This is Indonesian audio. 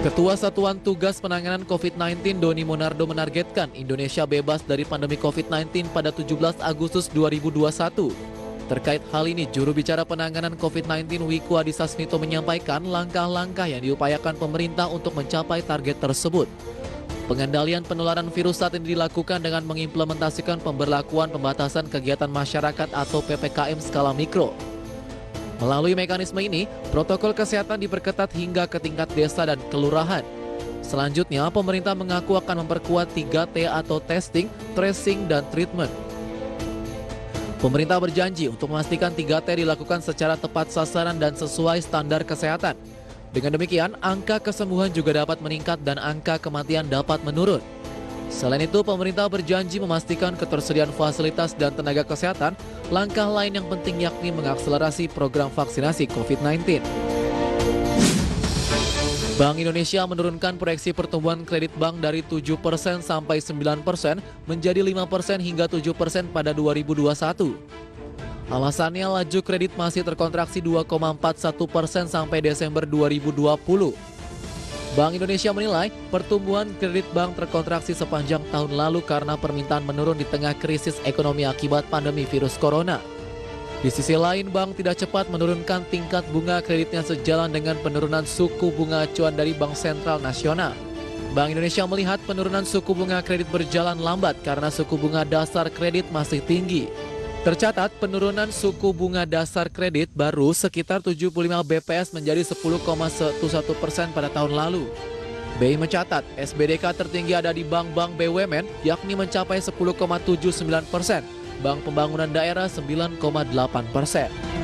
Ketua Satuan Tugas Penanganan COVID-19 Doni Monardo menargetkan Indonesia bebas dari pandemi COVID-19 pada 17 Agustus 2021. Terkait hal ini, juru bicara penanganan COVID-19 Wiku Adhisa Smito menyampaikan langkah-langkah yang diupayakan pemerintah untuk mencapai target tersebut. Pengendalian penularan virus saat ini dilakukan dengan mengimplementasikan pemberlakuan pembatasan kegiatan masyarakat atau PPKM skala mikro. Melalui mekanisme ini, protokol kesehatan diperketat hingga ke tingkat desa dan kelurahan. Selanjutnya, pemerintah mengaku akan memperkuat 3T atau testing, tracing, dan treatment. Pemerintah berjanji untuk memastikan 3T dilakukan secara tepat sasaran dan sesuai standar kesehatan. Dengan demikian, angka kesembuhan juga dapat meningkat dan angka kematian dapat menurun. Selain itu, pemerintah berjanji memastikan ketersediaan fasilitas dan tenaga kesehatan. Langkah lain yang penting yakni mengakselerasi program vaksinasi COVID-19. Bank Indonesia menurunkan proyeksi pertumbuhan kredit bank dari 7% sampai 9% menjadi 5% hingga 7% pada 2021. Alasannya laju kredit masih terkontraksi 2,41% sampai Desember 2020. Bank Indonesia menilai pertumbuhan kredit bank terkontraksi sepanjang tahun lalu karena permintaan menurun di tengah krisis ekonomi akibat pandemi virus corona. Di sisi lain, bank tidak cepat menurunkan tingkat bunga kreditnya sejalan dengan penurunan suku bunga acuan dari Bank Sentral Nasional. Bank Indonesia melihat penurunan suku bunga kredit berjalan lambat karena suku bunga dasar kredit masih tinggi. Tercatat penurunan suku bunga dasar kredit baru sekitar 75 BPS menjadi 10,11% pada tahun lalu. BI mencatat SBDK tertinggi ada di bank-bank BUMN yakni mencapai 10,79%, Bank Pembangunan Daerah 9,8%.